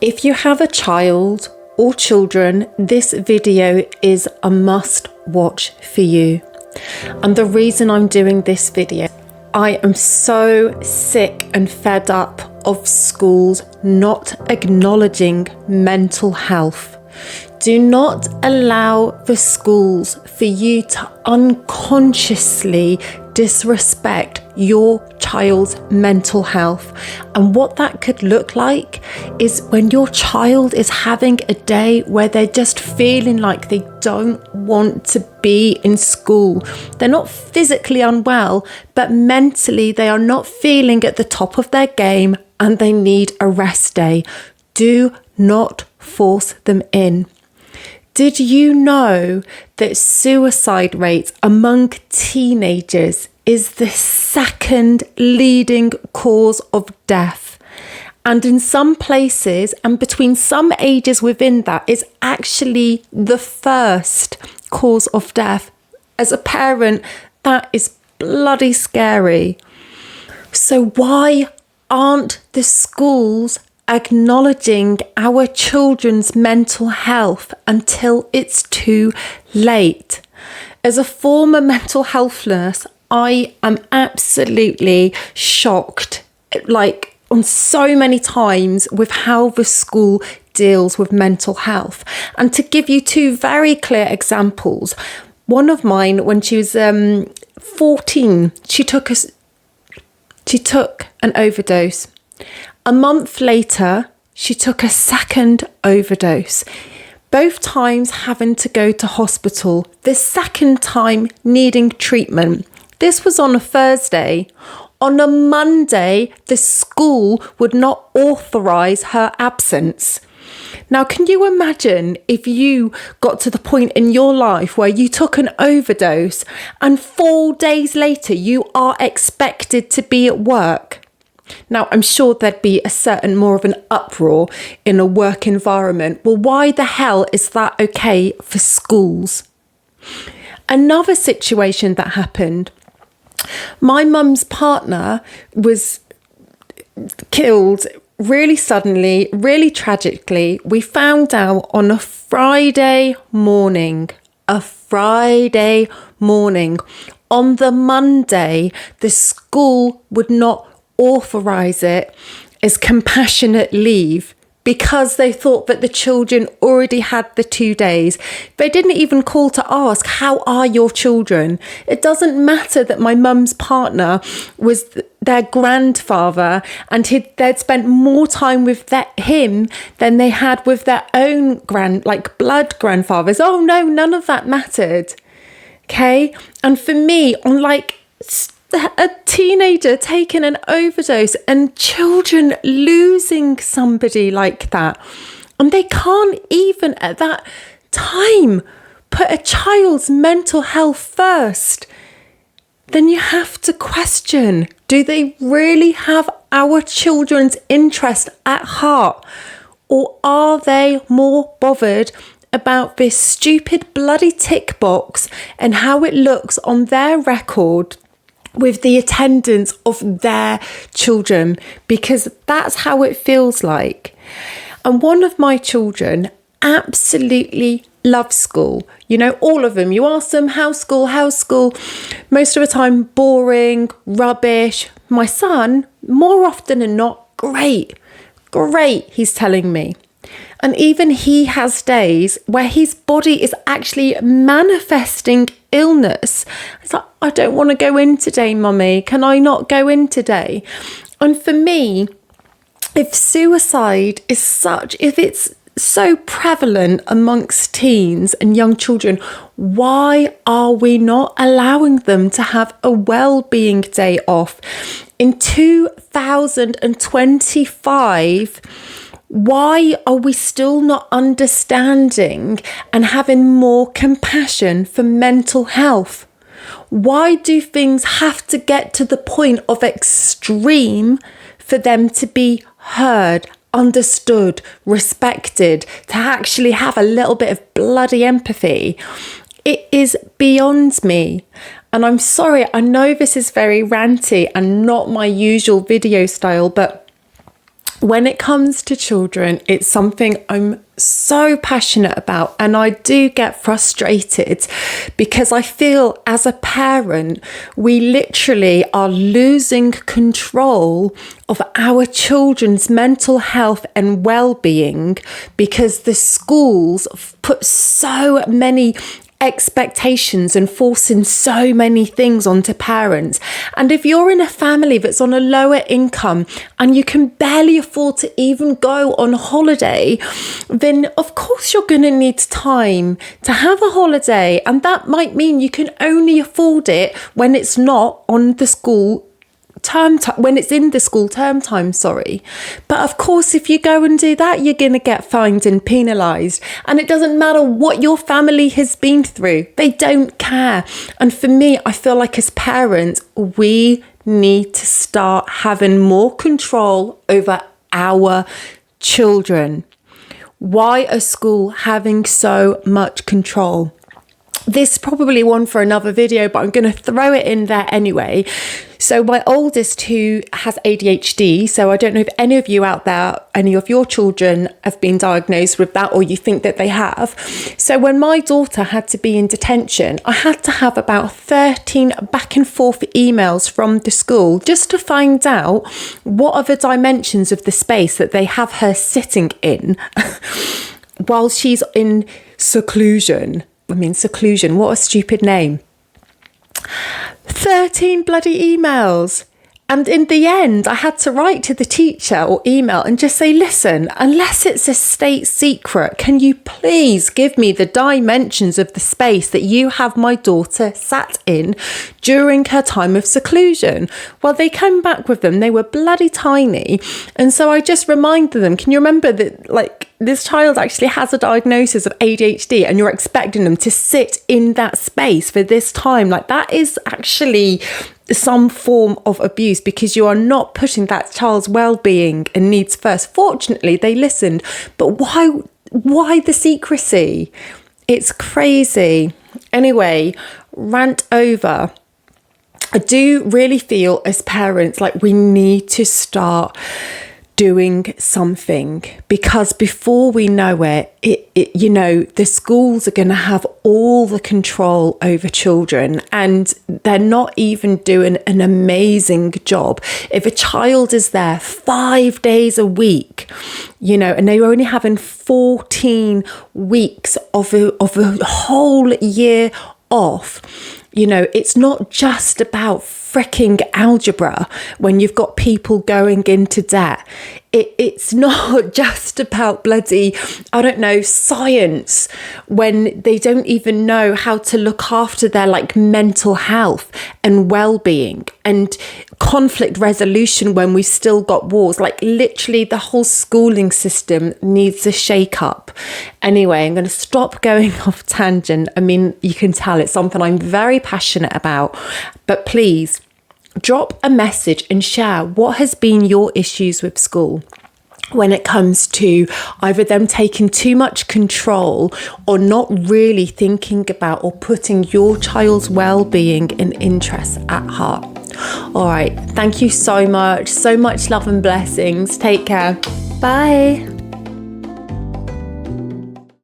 If you have a child or children, this video is a must watch for you. And the reason I'm doing this video, I am so sick and fed up of schools not acknowledging mental health. Do not allow the schools for you to unconsciously disrespect your child's mental health. And what that could look like is when your child is having a day where they're just feeling like they don't want to be in school. They're not physically unwell, but mentally they are not feeling at the top of their game and they need a rest day. Do not force them in. Did you know that suicide rates among teenagers is the second leading cause of death? And in some places and between some ages within that is actually the first cause of death. As a parent, that is bloody scary. So why aren't the schools acknowledging our children's mental health until it's too late? As a former mental health nurse, I am absolutely shocked, like on so many times, with how the school deals with mental health. And to give you two very clear examples, one of mine, when she was 14, she took an overdose. A month later, she took a second overdose, both times having to go to hospital, the second time needing treatment. This was on a Thursday. On a Monday, the school would not authorise her absence. Now, can you imagine if you got to the point in your life where you took an overdose and 4 days later you are expected to be at work? Now, I'm sure there'd be a certain more of an uproar in a work environment. Well, why the hell is that okay for schools? Another situation that happened, my mum's partner was killed really suddenly, really tragically. We found out on a Friday morning. On the Monday, the school would not authorise it as compassionate leave because they thought that the children already had the 2 days. They didn't even call to ask, how are your children? It doesn't matter that my mum's partner was their grandfather and they'd spent more time with him than they had with their own blood grandfathers. Oh no, none of that mattered. Okay? And for me, on a teenager taking an overdose and children losing somebody like that, and they can't even at that time put a child's mental health first, then you have to question, do they really have our children's interest at heart, or are they more bothered about this stupid bloody tick box and how it looks on their record with the attendance of their children? Because that's how it feels like. And one of my children absolutely loves school. You know, all of them. You ask them, how's school? Most of the time, boring, rubbish. My son, more often than not, great, he's telling me. And even he has days where his body is actually manifesting illness. It's like, I don't want to go in today, mummy. Can I not go in today? And for me, if it's so prevalent amongst teens and young children, why are we not allowing them to have a well-being day off? In 2025, why are we still not understanding and having more compassion for mental health? Why do things have to get to the point of extreme for them to be heard, understood, respected, to actually have a little bit of bloody empathy? It is beyond me. And I'm sorry, I know this is very ranty and not my usual video style, but When it comes to children, it's something I'm so passionate about, and I do get frustrated because I feel as a parent, we literally are losing control of our children's mental health and well-being because the schools put so many expectations and forcing so many things onto parents. And if you're in a family that's on a lower income and you can barely afford to even go on holiday, then of course you're going to need time to have a holiday, and that might mean you can only afford it when it's not on the school when it's in the school term time, But of course, if you go and do that, you're going to get fined and penalised. And it doesn't matter what your family has been through. They don't care. And for me, I feel like as parents, we need to start having more control over our children. Why are school having so much control? This is probably one for another video, but I'm going to throw it in there anyway. So my oldest, who has ADHD, so I don't know if any of you out there, any of your children have been diagnosed with that, or you think that they have. So when my daughter had to be in detention, I had to have about 13 back and forth emails from the school just to find out what are the dimensions of the space that they have her sitting in while she's in seclusion. Seclusion, what a stupid name. 13 bloody emails. And in the end, I had to write to the teacher or email and just say, listen, unless it's a state secret, can you please give me the dimensions of the space that you have my daughter sat in during her time of seclusion? Well, they came back with them. They were bloody tiny. And so I just reminded them, can you remember that, this child actually has a diagnosis of ADHD and you're expecting them to sit in that space for this time? That is actually some form of abuse, because you are not putting that child's well-being and needs first. Fortunately, they listened, but why the secrecy? It's crazy. Anyway, rant over. I do really feel as parents like we need to start doing something, because before we know it, the schools are going to have all the control over children, and they're not even doing an amazing job. If a child is there 5 days a week, and they're only having 14 weeks of a whole year off, it's not just about freaking algebra when you've got people going into debt. It's not just about bloody, science when they don't even know how to look after their mental health and well-being, and conflict resolution when we've still got wars. Literally the whole schooling system needs a shake-up. Anyway, I'm going to stop going off tangent. You can tell it's something I'm very passionate about, but please drop a message and share what has been your issues with school when it comes to either them taking too much control or not really thinking about or putting your child's well-being and interests at heart. All right, thank you so much love and blessings. Take care. Bye.